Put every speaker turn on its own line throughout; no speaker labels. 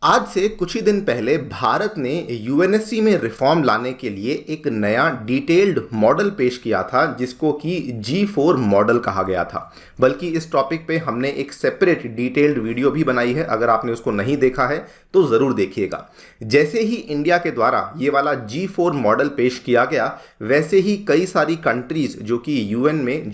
आज से कुछ ही दिन पहले भारत ने यूएनएससी में रिफॉर्म लाने के लिए एक नया डिटेल्ड मॉडल पेश किया था जिसको कि G4 मॉडल कहा गया था। बल्कि इस टॉपिक पे हमने एक सेपरेट डिटेल्ड वीडियो भी बनाई है, अगर आपने उसको नहीं देखा है तो ज़रूर देखिएगा। जैसे ही इंडिया के द्वारा ये वाला G4 मॉडल पेश किया गया, वैसे ही कई सारी कंट्रीज़ जो कि यूएन में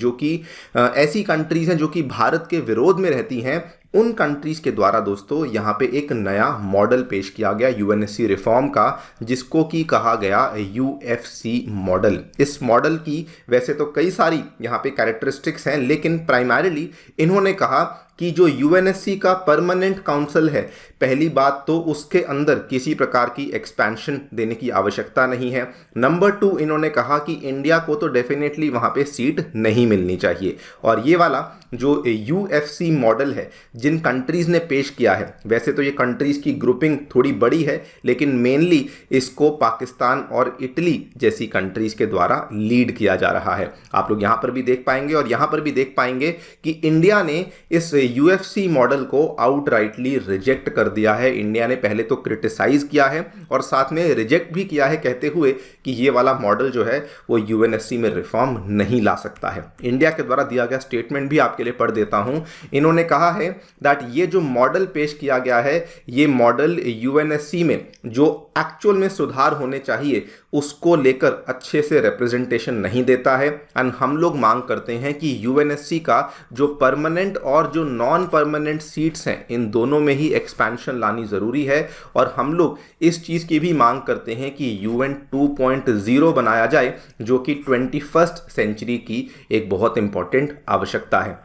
ऐसी कंट्रीज़ हैं जो कि भारत के विरोध में रहती हैं, उन कंट्रीज़ के द्वारा दोस्तों यहाँ पे एक नया मॉडल पेश किया गया यूएनएससी रिफॉर्म का, जिसको कि कहा गया यूएफसी मॉडल। इस मॉडल की वैसे तो कई सारी यहाँ पे कैरेक्टरिस्टिक्स हैं, लेकिन प्राइमरीली इन्होंने कहा कि जो यूएनएससी का परमानेंट काउंसिल है, पहली बात तो उसके अंदर किसी प्रकार की एक्सपेंशन देने की आवश्यकता नहीं है। नंबर 2, इन्होंने कहा कि इंडिया को तो डेफिनेटली वहाँ पे सीट नहीं मिलनी चाहिए। और ये वाला जो यूएफसी मॉडल है जिन कंट्रीज़ ने पेश किया है, वैसे तो ये कंट्रीज़ की ग्रुपिंग थोड़ी बड़ी है, लेकिन मेनली इसको पाकिस्तान और इटली जैसी कंट्रीज़ के द्वारा लीड किया जा रहा है। आप लोग यहाँ पर भी देख पाएंगे और यहाँ पर भी देख पाएंगे कि इंडिया ने इस यूएफसी मॉडल को आउटराइटली रिजेक्ट कर दिया है। इंडिया ने पहले तो क्रिटिसाइज किया है और साथ में रिजेक्ट भी किया है, कहते हुए कि ये वाला मॉडल जो है वो यूएनएससी में रिफॉर्म नहीं ला सकता है। इंडिया के द्वारा दिया गया स्टेटमेंट भी आपके लिए पढ़ देता हूं। इन्होंने कहा है दैट ये जो मॉडल पेश किया गया है, ये मॉडल यूएनएससी में जो एक्चुअल में सुधार होने चाहिए उसको लेकर अच्छे से रिप्रेजेंटेशन नहीं देता है। एंड हम लोग मांग करते हैं कि यूएनएससी का जो परमानेंट और जो नॉन परमानेंट सीट्स हैं, इन दोनों में ही एक्सपेंशन लानी ज़रूरी है। और हम लोग इस चीज़ की भी मांग करते हैं कि यूएन 2.0 बनाया जाए, जो कि 21st सेंचुरी की एक बहुत इंपॉर्टेंट आवश्यकता है।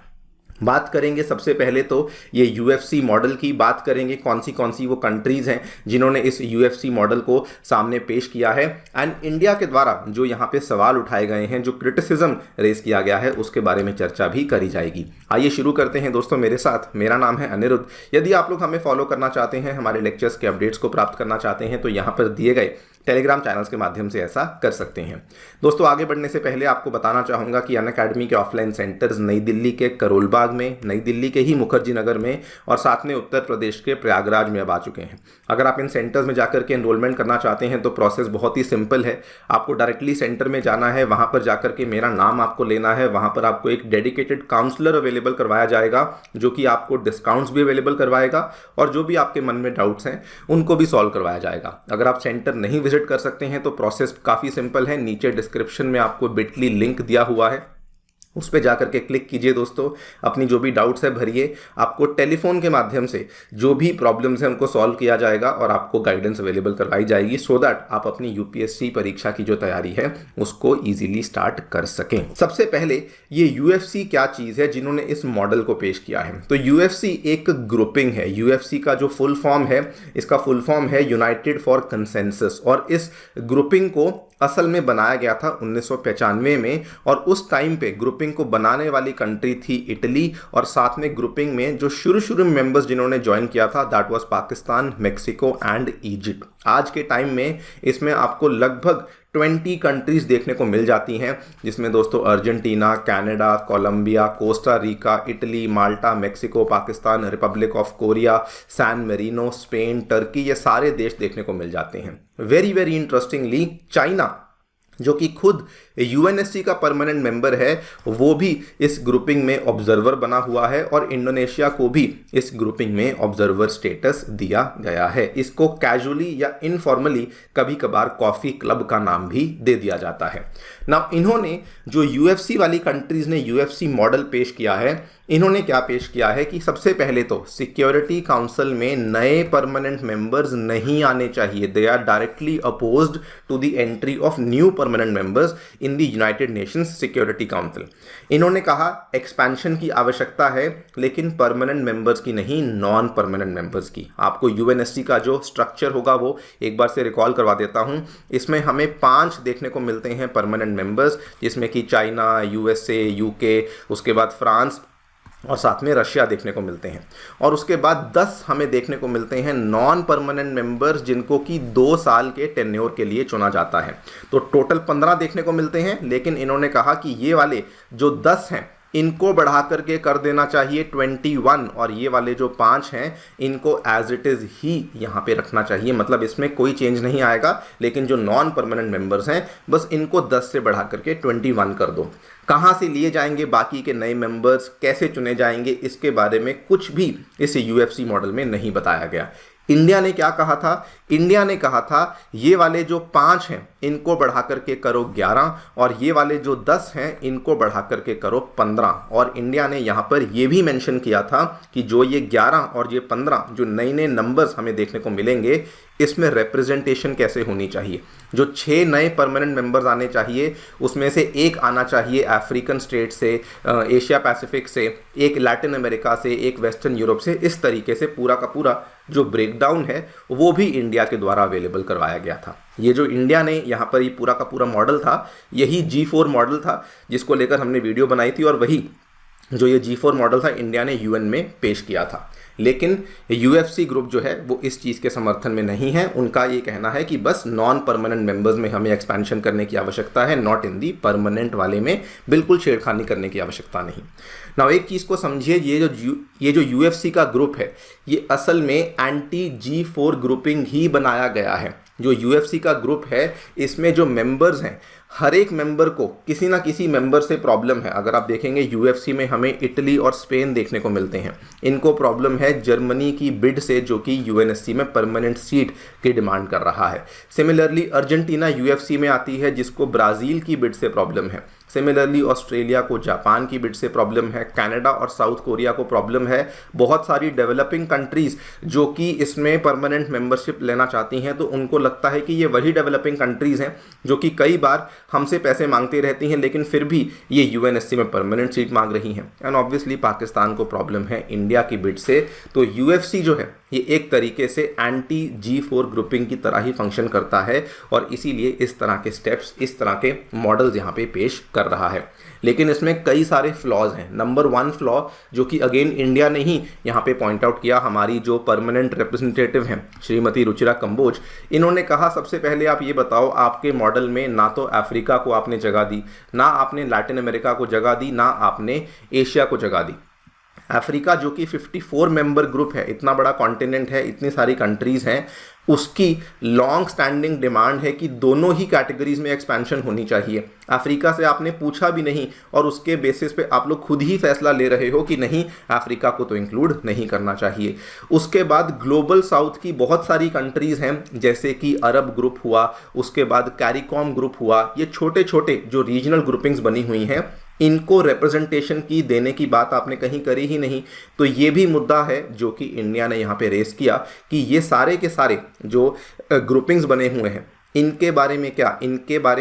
बात करेंगे सबसे पहले तो ये यूएफसी मॉडल की, बात करेंगे कौन सी वो कंट्रीज़ हैं जिन्होंने इस यूएफसी मॉडल को सामने पेश किया है। एंड इंडिया के द्वारा जो यहाँ पे सवाल उठाए गए हैं, जो क्रिटिसिज्म रेस किया गया है, उसके बारे में चर्चा भी करी जाएगी। आइए शुरू करते हैं दोस्तों मेरे साथ। मेरा नाम है अनिरुद्ध। यदि आप लोग हमें फॉलो करना चाहते हैं, हमारे लेक्चर्स के अपडेट्स को प्राप्त करना चाहते हैं, तो यहाँ पर दिए गए टेलीग्राम चैनल्स के माध्यम से ऐसा कर सकते हैं। दोस्तों आगे बढ़ने से पहले आपको बताना चाहूँगा कि अनअकैडमी के ऑफलाइन सेंटर्स नई दिल्ली के करोलबाग में, नई दिल्ली के ही मुखर्जी नगर में और साथ में उत्तर प्रदेश के प्रयागराज में अब आ चुके हैं। अगर आप इन सेंटर्स में जाकर के एनरोलमेंट करना चाहते हैं तो प्रोसेस बहुत ही सिंपल है। आपको डायरेक्टली सेंटर में जाना है, वहाँ पर जाकर के मेरा नाम आपको लेना है। वहाँ पर आपको एक डेडिकेटेड काउंसलर अवेलेबल करवाया जाएगा, जो कि आपको डिस्काउंट्स भी अवेलेबल करवाएगा और जो भी आपके मन में डाउट्स हैं उनको भी सॉल्व करवाया जाएगा। अगर आप सेंटर नहीं विजिट कर सकते हैं तो प्रोसेस काफ़ी सिंपल है। नीचे डिस्क्रिप्शन में आपको बिटली लिंक दिया हुआ है, उस पर जाकर के क्लिक कीजिए दोस्तों। अपनी जो भी डाउट्स है भरिए, आपको टेलीफोन के माध्यम से जो भी प्रॉब्लम्स हैं उनको सॉल्व किया जाएगा और आपको गाइडेंस अवेलेबल करवाई जाएगी, सो दैट आप अपनी यूपीएससी परीक्षा की जो तैयारी है उसको इजीली स्टार्ट कर सकें। सबसे पहले ये यूएफसी क्या चीज़ है जिन्होंने इस मॉडल को पेश किया है। तो यूएफसी एक ग्रुपिंग है। यूएफसी का जो फुल फॉर्म है, इसका फुल फॉर्म है यूनाइटेड फॉर कंसेंसस, और इस ग्रुपिंग को असल में बनाया गया था 1995 में। और उस टाइम पे ग्रुपिंग को बनाने वाली कंट्री थी इटली, और साथ में ग्रुपिंग में जो शुरू में मेंबर्स जिन्होंने ज्वाइन किया था, that was Pakistan, Mexico and Egypt. आज के टाइम में इसमें आपको लगभग 20 कंट्रीज़ देखने को मिल जाती हैं, जिसमें दोस्तों Argentina, Canada, Colombia, Costa Rica, Italy, Malta, Mexico, Pakistan, Republic of Korea, San Marino, Spain, Turkey, ये सारे देश देखने को मिल जाते हैं। वेरी इंटरेस्टिंगली चाइना, जो कि खुद यूएनएससी का परमानेंट मेंबर है, वो भी इस ग्रुपिंग में ऑब्जर्वर बना हुआ है, और इंडोनेशिया को भी इस ग्रुपिंग में ऑब्जर्वर स्टेटस दिया गया है। इसको कैजुअली या इनफॉर्मली कभी कभार कॉफ़ी क्लब का नाम भी दे दिया जाता है। ना इन्होंने जो यूएफसी वाली कंट्रीज़ ने यूएफसी मॉडल पेश किया है, इन्होंने क्या पेश किया है कि सबसे पहले तो सिक्योरिटी काउंसिल में नए परमानेंट मेंबर्स नहीं आने चाहिए। They are directly opposed to the entry of new permanent members in the United Nations Security Council. इन्होंने कहा एक्सपेंशन की आवश्यकता है, लेकिन परमानेंट मेंबर्स की नहीं, नॉन परमानेंट मेंबर्स की। आपको यूएनएससी का जो स्ट्रक्चर होगा वो एक बार से रिकॉल करवा देता हूं। इसमें हमें 5 देखने को मिलते हैं परमानेंट मेंबर्स, जिसमें कि चाइना, यूएसए, यूके, उसके बाद फ्रांस और साथ में रशिया देखने को मिलते हैं। और उसके बाद 10 हमें देखने को मिलते हैं नॉन परमानेंट मेंबर्स, जिनको कि 2 साल के टेन्योर के लिए चुना जाता है। तो टोटल 15 देखने को मिलते हैं, लेकिन इन्होंने कहा कि ये वाले जो 10 हैं इनको बढ़ा करके कर देना चाहिए 21 और ये वाले जो 5 हैं इनको एज इट इज़ ही यहाँ पे रखना चाहिए। मतलब इसमें कोई चेंज नहीं आएगा, लेकिन जो नॉन परमानेंट मेंबर्स हैं बस इनको 10 से बढ़ा करके 21 कर दो। कहाँ से लिए जाएंगे बाकी के नए मेंबर्स, कैसे चुने जाएंगे, इसके बारे में कुछ भी इस यूएफसी मॉडल में नहीं बताया गया। इंडिया ने क्या कहा था? इंडिया ने कहा था ये वाले जो 5 हैं इनको बढ़ा करके करो 11 और ये वाले जो 10 हैं इनको बढ़ा करके करो 15। और इंडिया ने यहाँ पर ये भी मेंशन किया था कि जो ये 11 और ये 15 जो नए नए नंबर्स हमें देखने को मिलेंगे इसमें रिप्रेजेंटेशन कैसे होनी चाहिए। जो 6 नए परमानेंट मेंबर्स आने चाहिए उसमें से एक आना चाहिए अफ्रीकन स्टेट से, एशिया पैसिफिक से, एक लैटिन अमेरिका से, एक वेस्टर्न यूरोप से। इस तरीके से पूरा का पूरा जो ब्रेकडाउन है वो भी इंडिया के द्वारा अवेलेबल करवाया गया था। ये जो इंडिया ने यहाँ पर ये पूरा का पूरा मॉडल था यही G4 मॉडल था जिसको लेकर हमने वीडियो बनाई थी और वही जो ये G4 मॉडल था इंडिया ने यूएन में पेश किया था। लेकिन यूएफसी ग्रुप जो है वो इस चीज़ के समर्थन में नहीं है। उनका ये कहना है कि बस नॉन परमानेंट मेंबर्स में हमें एक्सपेंशन करने की आवश्यकता है, नॉट इन दी परमानेंट वाले में बिल्कुल छेड़खानी करने की आवश्यकता नहीं। नाउ एक चीज़ को समझिए, ये जो यूएफसी का ग्रुप है ये असल में एंटी G4 ग्रुपिंग ही बनाया गया है। जो यूएफसी का ग्रुप है इसमें जो मेंबर्स हैं हर एक मेंबर को किसी ना किसी मेंबर से प्रॉब्लम है। अगर आप देखेंगे यूएफसी में हमें इटली और स्पेन देखने को मिलते हैं, इनको प्रॉब्लम है जर्मनी की बिड से जो कि यूएनएससी में परमानेंट सीट की डिमांड कर रहा है। सिमिलरली अर्जेंटीना यूएफसी में आती है जिसको ब्राज़ील की बिड से प्रॉब्लम है। सिमिलरली ऑस्ट्रेलिया को जापान की बिड से प्रॉब्लम है, कनाडा और साउथ कोरिया को प्रॉब्लम है। बहुत सारी डेवलपिंग कंट्रीज़ जो कि इसमें परमानेंट मेंबरशिप लेना चाहती हैं तो उनको लगता है कि ये वही डेवलपिंग कंट्रीज़ हैं जो कि कई बार हमसे पैसे मांगती रहती हैं लेकिन फिर भी ये यूएनएससी में परमानेंट सीट मांग रही हैं। एंड ऑब्वियसली पाकिस्तान को प्रॉब्लम है इंडिया की बिड से। तो यूएफसी जो है ये एक तरीके से एंटी G4 ग्रुपिंग की तरह ही फंक्शन करता है और इसीलिए इस तरह के स्टेप्स, इस तरह के मॉडल्स यहाँ पे पेश कर रहा है। लेकिन इसमें कई सारे फ्लॉज हैं। नंबर 1 फ्लॉ जो कि अगेन इंडिया ने ही यहाँ पे पॉइंट आउट किया, हमारी जो परमानेंट रिप्रेजेंटेटिव हैं श्रीमती रुचिरा कंबोज, इन्होंने कहा सबसे पहले आप ये बताओ आपके मॉडल में ना तो अफ्रीका को आपने जगह दी, ना आपने लैटिन अमेरिका को जगह दी, ना आपने एशिया को जगह दी। अफ्रीका जो कि 54 मेंबर ग्रुप है, इतना बड़ा कॉन्टिनेंट है, इतनी सारी कंट्रीज़ हैं, उसकी लॉन्ग स्टैंडिंग डिमांड है कि दोनों ही कैटेगरीज में एक्सपेंशन होनी चाहिए। अफ्रीका से आपने पूछा भी नहीं और उसके बेसिस पे आप लोग खुद ही फैसला ले रहे हो कि नहीं अफ्रीका को तो इंक्लूड नहीं करना चाहिए। उसके बाद ग्लोबल साउथ की बहुत सारी कंट्रीज़ हैं जैसे कि अरब ग्रुप हुआ, उसके बाद कैरिकॉम ग्रुप हुआ, ये छोटे छोटे जो रीजनल ग्रुपिंग्स बनी हुई हैं इनको रिप्रेजेंटेशन की देने की बात आपने कहीं करी ही नहीं। तो ये भी मुद्दा है जो कि इंडिया ने यहाँ पे रेस किया कि ये सारे के सारे जो ग्रुपिंग्स बने हुए हैं इनके बारे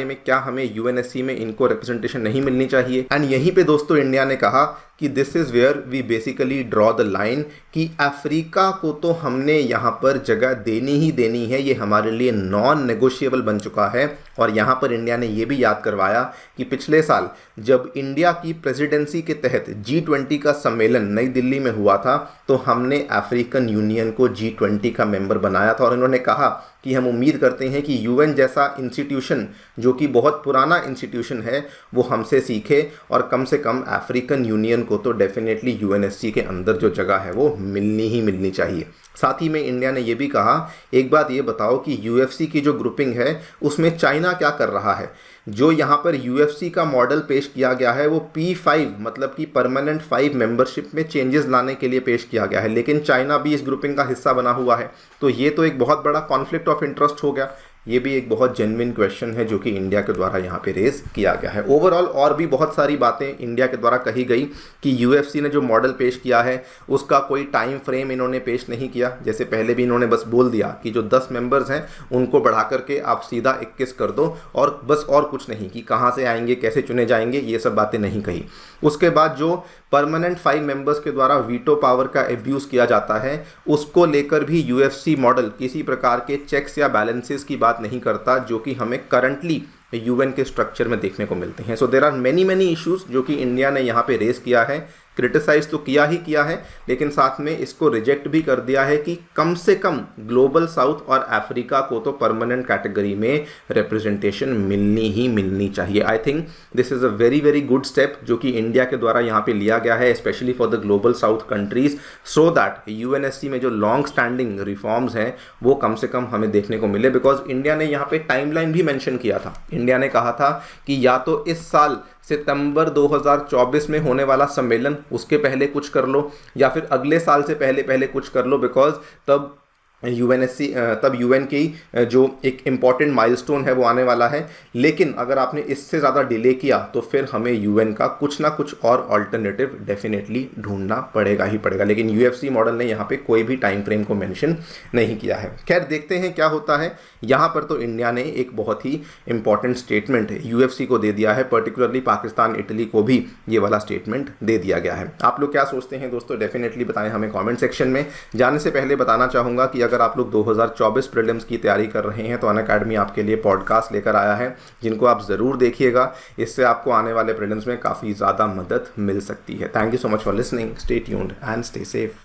में क्या हमें यूएनएससी में इनको रिप्रेजेंटेशन नहीं मिलनी चाहिए। एंड यहीं पे दोस्तों इंडिया ने कहा कि this is where we basically draw the line कि अफ्रीका को तो हमने यहाँ पर जगह देनी ही देनी है, ये हमारे लिए नॉन नेगोशिएबल बन चुका है। और यहाँ पर इंडिया ने ये भी याद करवाया कि पिछले साल जब इंडिया की प्रेसिडेंसी के तहत G20 का सम्मेलन नई दिल्ली में हुआ था तो हमने अफ्रीकन यूनियन को G20 का मेंबर बनाया था और इन्होंने कहा कि हम उम्मीद करते हैं कि यूएन जैसा इंस्टीट्यूशन जो कि बहुत पुराना इंस्टीट्यूशन है वो हमसे सीखे और कम से कम अफ्रीकन यूनियन को तो डेफिनेटली यूएनएससी के अंदर जो जगह है वो मिलनी ही मिलनी चाहिए। साथ ही में इंडिया ने ये भी कहा एक बात ये बताओ कि यूएफसी की जो ग्रुपिंग है उसमें चाइना क्या कर रहा है। जो यहाँ पर यूएफसी का मॉडल पेश किया गया है वो P5 मतलब कि परमानेंट 5 मेंबरशिप में चेंजेस लाने के लिए पेश किया गया है, लेकिन चाइना भी इस ग्रुपिंग का हिस्सा बना हुआ है। तो ये तो एक बहुत बड़ा कॉन्फ्लिक्ट ऑफ इंटरेस्ट हो गया। ये भी एक बहुत जेन्युइन क्वेश्चन है जो कि इंडिया के द्वारा यहाँ पे रेज किया गया है। ओवरऑल और भी बहुत सारी बातें इंडिया के द्वारा कही गई कि यूएफसी ने जो मॉडल पेश किया है उसका कोई टाइम फ्रेम इन्होंने पेश नहीं किया। जैसे पहले भी इन्होंने बस बोल दिया कि जो 10 मेंबर्स हैं उनको बढ़ा करके आप सीधा 21 कर दो और बस, और कुछ नहीं कि कहाँ से आएंगे, कैसे चुने जाएंगे, ये सब बातें नहीं कही। उसके बाद जो परमानेंट 5 मेंबर्स के द्वारा वीटो पावर का एब्यूज़ किया जाता है उसको लेकर भी यूएफसी मॉडल किसी प्रकार के चेक्स या बैलेंसेस की बात नहीं करता जो कि हमें करंटली यूएन के स्ट्रक्चर में देखने को मिलते हैं। So there are many issues जो कि इंडिया ने यहाँ पे रेस किया है क्रिटिसाइज तो किया ही किया है, लेकिन साथ में इसको रिजेक्ट भी कर दिया है कि कम से कम ग्लोबल साउथ और अफ्रीका को तो परमानेंट कैटेगरी में रिप्रेजेंटेशन मिलनी ही मिलनी चाहिए। I think this is a very very good step जो कि इंडिया के द्वारा यहाँ पे लिया गया है, specially for the global south countries, so that UNSC में जो लॉन्ग स्टैंडिंग रिफॉर्म्स हैं वो कम से कम हमें देखने को मिले। बिकॉज इंडिया ने यहाँ पे टाइमलाइन भी मेंशन किया था। इंडिया ने कहा था कि या तो इस साल सितंबर 2024 में होने वाला सम्मेलन उसके पहले कुछ कर लो, या फिर अगले साल से पहले पहले कुछ कर लो, बिकॉज तब यूएनएससी तब यूएन की जो एक इम्पॉर्टेंट माइलस्टोन है वो आने वाला है। लेकिन अगर आपने इससे ज़्यादा डिले किया तो फिर हमें यूएन का कुछ ना कुछ और ऑल्टरनेटिव डेफिनेटली ढूंढना पड़ेगा ही पड़ेगा। लेकिन यूएफसी मॉडल ने यहाँ पे कोई भी टाइम फ्रेम को मेंशन नहीं किया है। खैर देखते हैं क्या होता है। यहाँ पर तो इंडिया ने एक बहुत ही इंपॉर्टेंट स्टेटमेंट यूएफसी को दे दिया है, पर्टिकुलरली पाकिस्तान इटली को भी ये वाला स्टेटमेंट दे दिया गया है। आप लोग क्या सोचते हैं दोस्तों, डेफिनेटली बताएं हमें कॉमेंट सेक्शन में। जाने से पहले बताना चाहूँगा कि अगर आप लोग 2024 प्रीलिम्स की तैयारी कर रहे हैं तो अनअकैडमी आपके लिए पॉडकास्ट लेकर आया है, जिनको आप ज़रूर देखिएगा। इससे आपको आने वाले प्रीलिम्स में काफ़ी ज़्यादा मदद मिल सकती है। Thank you so much for listening, stay tuned and stay safe.